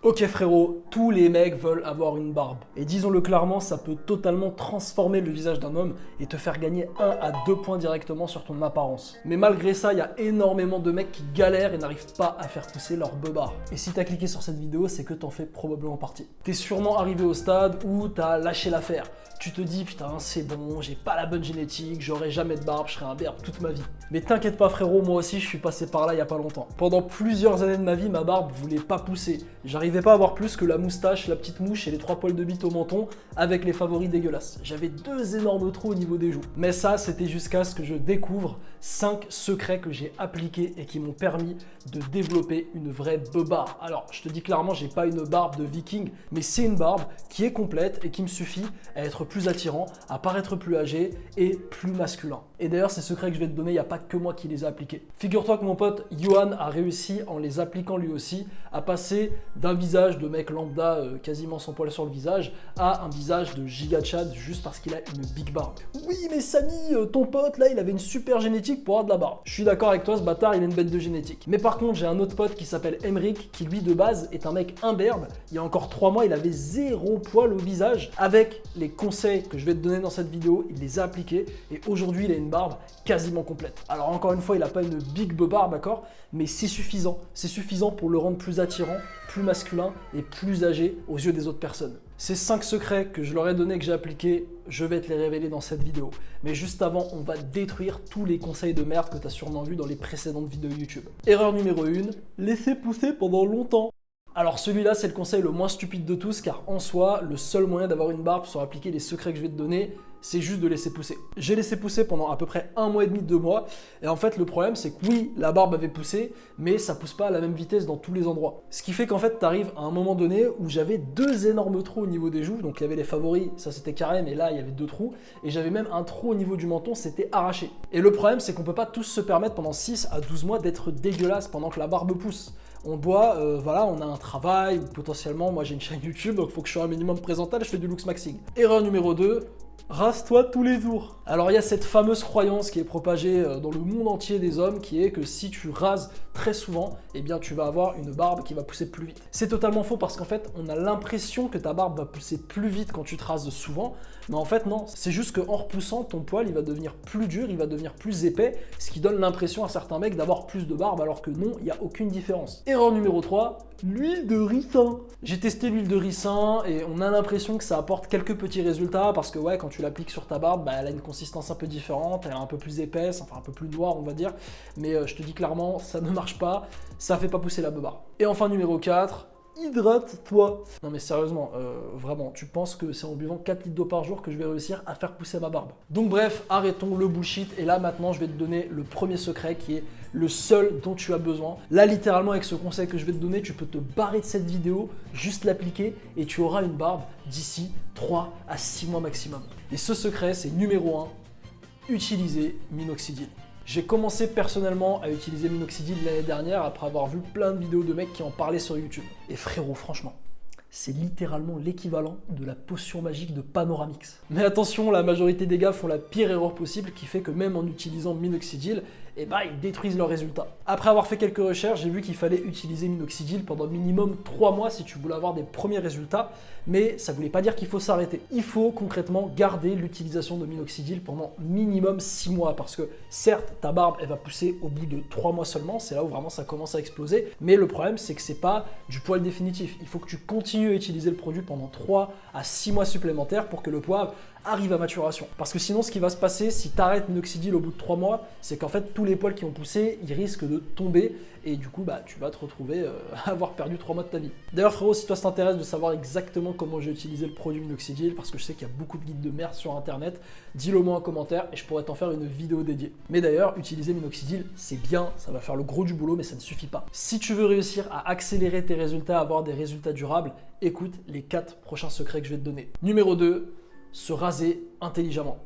Ok frérot, tous les mecs veulent avoir une barbe. Et disons-le clairement, ça peut totalement transformer le visage d'un homme et te faire gagner 1 à 2 points directement sur ton apparence. Mais malgré ça, il y a énormément de mecs qui galèrent et n'arrivent pas à faire pousser leur beubare. Et si t'as cliqué sur cette vidéo, c'est que t'en fais probablement partie. T'es sûrement arrivé au stade où t'as lâché l'affaire. Tu te dis putain c'est bon, j'ai pas la bonne génétique, j'aurai jamais de barbe, je serai un berbe toute ma vie. Mais t'inquiète pas frérot, moi aussi je suis passé par là il y a pas longtemps. Pendant plusieurs années de ma vie, ma barbe voulait pas pousser. J'arrivais pas à avoir plus que la moustache, la petite mouche et les 3 poils de bite au menton avec les favoris dégueulasses. J'avais 2 énormes trous au niveau des joues. Mais ça c'était jusqu'à ce que je découvre 5 secrets que j'ai appliqués et qui m'ont permis de développer une vraie beubare. Alors je te dis clairement, j'ai pas une barbe de viking, mais c'est une barbe qui est complète et qui me suffit à être plus attirant, à paraître plus âgé et plus masculin. Et d'ailleurs, ces secrets que je vais te donner, il n'y a pas que moi qui les ai appliqués. Figure-toi que mon pote Johan a réussi, en les appliquant lui aussi, à passer d'un visage de mec lambda quasiment sans poil sur le visage à un visage de giga Chad juste parce qu'il a une big barbe. Oui, mais Samy, ton pote là, il avait une super génétique pour avoir de la barbe. Je suis d'accord avec toi, ce bâtard, il a une bête de génétique. Mais par contre, j'ai un autre pote qui s'appelle Emric, qui lui de base est un mec imberbe. Il y a encore 3 mois, il avait 0 poil au visage. Avec les conseils que je vais te donner dans cette vidéo, il les a appliqués et aujourd'hui, il a une barbe quasiment complète. Alors encore une fois, il n'a pas une big beubare, d'accord, mais c'est suffisant. C'est suffisant pour le rendre plus attirant, plus masculin et plus âgé aux yeux des autres personnes. Ces 5 secrets que je leur ai donnés, que j'ai appliqués, je vais te les révéler dans cette vidéo. Mais juste avant, on va détruire tous les conseils de merde que tu as sûrement vus dans les précédentes vidéos YouTube. Erreur numéro 1, laisser pousser pendant longtemps. Alors celui-là, c'est le conseil le moins stupide de tous, car en soi, le seul moyen d'avoir une barbe sans appliquer les secrets que je vais te donner, c'est juste de laisser pousser. J'ai laissé pousser pendant à peu près 1 mois et demi, 2 mois, et en fait le problème c'est que oui, la barbe avait poussé, mais ça pousse pas à la même vitesse dans tous les endroits. Ce qui fait qu'en fait tu arrives à un moment donné où j'avais 2 énormes trous au niveau des joues, donc il y avait les favoris, ça c'était carré, mais là il y avait 2 trous, et j'avais même un trou au niveau du menton, c'était arraché. Et le problème c'est qu'on peut pas tous se permettre pendant 6 à 12 mois d'être dégueulasse pendant que la barbe pousse. On doit, voilà, on a un travail, ou potentiellement, moi j'ai une chaîne YouTube, donc il faut que je sois un minimum présentable, je fais du looks maxing. Erreur numéro 2, rase-toi tous les jours. Alors il y a cette fameuse croyance qui est propagée dans le monde entier des hommes, qui est que si tu rases très souvent, eh bien tu vas avoir une barbe qui va pousser plus vite. C'est totalement faux parce qu'en fait, on a l'impression que ta barbe va pousser plus vite quand tu te rases souvent, mais en fait non, c'est juste qu'en repoussant, ton poil il va devenir plus dur, il va devenir plus épais, ce qui donne l'impression à certains mecs d'avoir plus de barbe alors que non, il n'y a aucune différence. Erreur numéro 3, l'huile de ricin. J'ai testé l'huile de ricin et on a l'impression que ça apporte quelques petits résultats parce que ouais, quand tu l'appliques sur ta barbe, bah, elle a une consistance un peu différente, elle est un peu plus épaisse, enfin un peu plus noire on va dire, mais je te dis clairement, ça ne marche pas, ça fait pas pousser la beubare. Et enfin numéro 4, hydrate-toi. Non mais sérieusement, vraiment, tu penses que c'est en buvant 4 litres d'eau par jour que je vais réussir à faire pousser ma barbe? Donc bref, arrêtons le bullshit et là maintenant je vais te donner le premier secret qui est le seul dont tu as besoin. Là littéralement avec ce conseil que je vais te donner, tu peux te barrer de cette vidéo, juste l'appliquer et tu auras une barbe d'ici 3 à 6 mois maximum. Et ce secret c'est numéro 1, utiliser minoxidil. J'ai commencé personnellement à utiliser minoxidil l'année dernière après avoir vu plein de vidéos de mecs qui en parlaient sur YouTube. Et frérot, franchement, c'est littéralement l'équivalent de la potion magique de Panoramix. Mais attention, la majorité des gars font la pire erreur possible qui fait que même en utilisant minoxidil, eh ben, ils détruisent leurs résultats. Après avoir fait quelques recherches, j'ai vu qu'il fallait utiliser minoxidil pendant minimum 3 mois si tu voulais avoir des premiers résultats, mais ça ne voulait pas dire qu'il faut s'arrêter. Il faut concrètement garder l'utilisation de minoxidil pendant minimum 6 mois parce que certes, ta barbe, elle va pousser au bout de 3 mois seulement, c'est là où vraiment ça commence à exploser, mais le problème, c'est que c'est pas du poil définitif. Il faut que tu continues à utiliser le produit pendant 3 à 6 mois supplémentaires pour que le poil arrive à maturation. Parce que sinon, ce qui va se passer si tu arrêtes minoxidil au bout de 3 mois, c'est qu'en fait, tous les poils qui ont poussé, ils risquent de tomber et du coup, bah, tu vas te retrouver à avoir perdu 3 mois de ta vie. D'ailleurs, frérot, si toi, ça t'intéresse de savoir exactement comment j'ai utilisé le produit minoxidil, parce que je sais qu'il y a beaucoup de guides de merde sur internet, dis-le moi en commentaire et je pourrais t'en faire une vidéo dédiée. Mais d'ailleurs, utiliser minoxidil, c'est bien, ça va faire le gros du boulot, mais ça ne suffit pas. Si tu veux réussir à accélérer tes résultats, avoir des résultats durables, écoute les 4 prochains secrets que je vais te donner. Numéro 2, se raser intelligemment.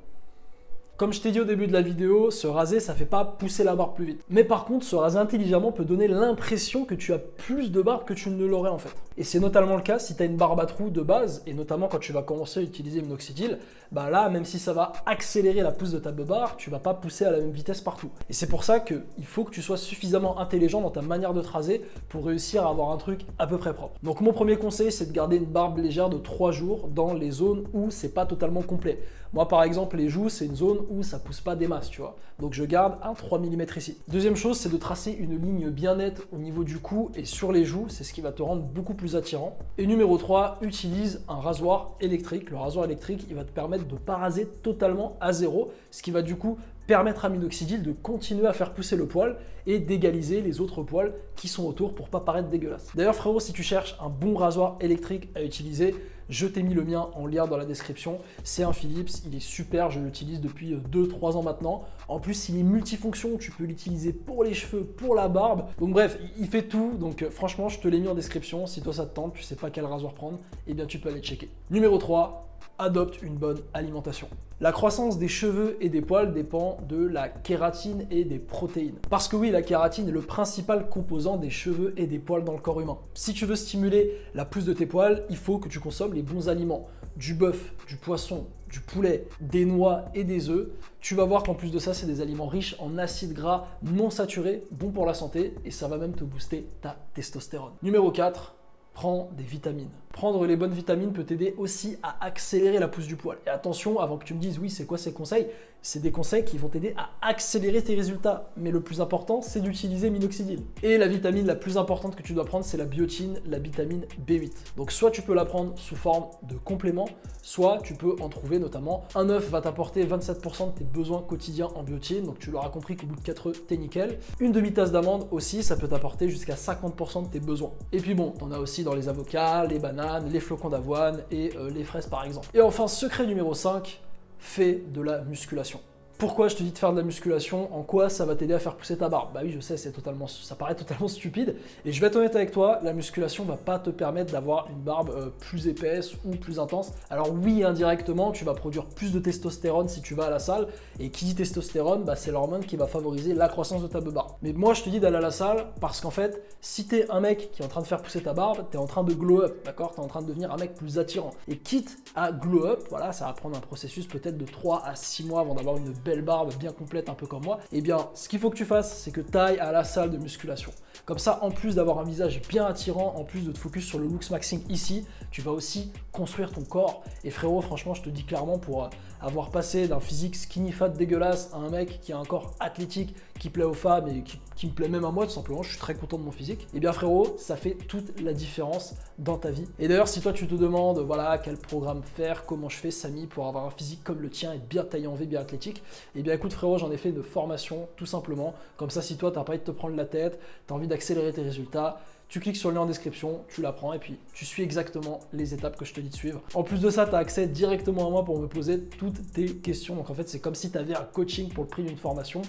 Comme je t'ai dit au début de la vidéo, se raser, ça fait pas pousser la barbe plus vite. Mais par contre, se raser intelligemment peut donner l'impression que tu as plus de barbe que tu ne l'aurais en fait. Et c'est notamment le cas si tu as une barbe à trous de base, et notamment quand tu vas commencer à utiliser minoxidil, bah là, même si ça va accélérer la pousse de ta beubare, tu vas pas pousser à la même vitesse partout. Et c'est pour ça qu'il faut que tu sois suffisamment intelligent dans ta manière de te raser pour réussir à avoir un truc à peu près propre. Donc mon premier conseil, c'est de garder une barbe légère de 3 jours dans les zones où c'est pas totalement complet. Moi par exemple, les joues, c'est une zone où ça pousse pas des masses, tu vois. Donc je garde un 3 mm ici. Deuxième chose, c'est de tracer une ligne bien nette au niveau du cou et sur les joues, c'est ce qui va te rendre beaucoup plus attirant. Et numéro 3, utilise un rasoir électrique. Le rasoir électrique, il va te permettre de pas raser totalement à zéro, ce qui va du coup permettre à minoxidil de continuer à faire pousser le poil et d'égaliser les autres poils qui sont autour pour pas paraître dégueulasse. D'ailleurs frérot, si tu cherches un bon rasoir électrique à utiliser, je t'ai mis le mien en lien dans la description. C'est un Philips, il est super, je l'utilise depuis 2-3 ans maintenant. En plus, il est multifonction, tu peux l'utiliser pour les cheveux, pour la barbe. Donc bref, il fait tout, donc franchement, je te l'ai mis en description. Si toi ça te tente, tu sais pas quel rasoir prendre, eh bien tu peux aller checker. Numéro 3, adopte une bonne alimentation. La croissance des cheveux et des poils dépend de la kératine et des protéines. Parce que oui, la kératine est le principal composant des cheveux et des poils dans le corps humain. Si tu veux stimuler la pousse de tes poils, il faut que tu consommes les bons aliments. Du bœuf, du poisson, du poulet, des noix et des œufs. Tu vas voir qu'en plus de ça, c'est des aliments riches en acides gras non saturés, bons pour la santé, et ça va même te booster ta testostérone. Numéro 4, prends des vitamines. Prendre les bonnes vitamines peut t'aider aussi à accélérer la pousse du poil. Et attention, avant que tu me dises oui, c'est quoi ces conseils? C'est des conseils qui vont t'aider à accélérer tes résultats. Mais le plus important, c'est d'utiliser minoxidil. Et la vitamine la plus importante que tu dois prendre, c'est la biotine, la vitamine B8. Donc soit tu peux la prendre sous forme de complément, soit tu peux en trouver notamment. Un œuf va t'apporter 27% de tes besoins quotidiens en biotine, donc tu l'auras compris qu'au bout de 4 œufs, t'es nickel. Une demi-tasse d'amande aussi, ça peut t'apporter jusqu'à 50% de tes besoins. Et puis bon, t'en as aussi dans les avocats, les bananes, les flocons d'avoine et les fraises par exemple. Et enfin, secret numéro 5, fais de la musculation. Pourquoi je te dis de faire de la musculation? En quoi ça va t'aider à faire pousser ta barbe? Bah oui, je sais, ça paraît totalement stupide. Et je vais être honnête avec toi, la musculation va pas te permettre d'avoir une barbe plus épaisse ou plus intense. Alors oui, indirectement, tu vas produire plus de testostérone si tu vas à la salle. Et qui dit testostérone, bah c'est l'hormone qui va favoriser la croissance de ta beubare. Mais moi, je te dis d'aller à la salle parce qu'en fait, si t'es un mec qui est en train de faire pousser ta barbe, t'es en train de glow up, d'accord? T'es en train de devenir un mec plus attirant. Et quitte à glow up, voilà, ça va prendre un processus peut-être de 3 à 6 mois avant d'avoir une belle barbe bien complète, un peu comme moi. Et bien, ce qu'il faut que tu fasses, c'est que tu ailles à la salle de musculation. Comme ça, en plus d'avoir un visage bien attirant, en plus de te focus sur le looks maxing ici, tu vas aussi construire ton corps. Et frérot, franchement, je te dis clairement, pour avoir passé d'un physique skinny fat dégueulasse à un mec qui a un corps athlétique, qui plaît aux femmes et qui me plaît même à moi, tout simplement, je suis très content de mon physique. Et bien frérot, ça fait toute la différence dans ta vie. Et d'ailleurs, si toi tu te demandes, voilà, quel programme faire, comment je fais, Samy, pour avoir un physique comme le tien, être bien taillé en V, bien athlétique, et bien écoute frérot, j'en ai fait une formation, tout simplement. Comme ça, si toi t'as pas envie de te prendre la tête, t'as envie d'accélérer tes résultats, tu cliques sur le lien en description, tu l'apprends et puis tu suis exactement les étapes que je te dis de suivre. En plus de ça, tu as accès directement à moi pour me poser toutes tes questions. Donc en fait, c'est comme si tu avais un coaching pour le prix d'une formation.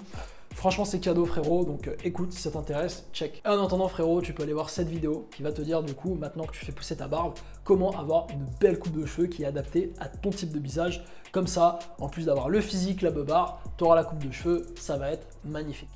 Franchement, c'est cadeau frérot, donc écoute, si ça t'intéresse, check. Et en attendant frérot, tu peux aller voir cette vidéo qui va te dire du coup, maintenant que tu fais pousser ta barbe, comment avoir une belle coupe de cheveux qui est adaptée à ton type de visage. Comme ça, en plus d'avoir le physique, la beubare, tu auras la coupe de cheveux, ça va être magnifique.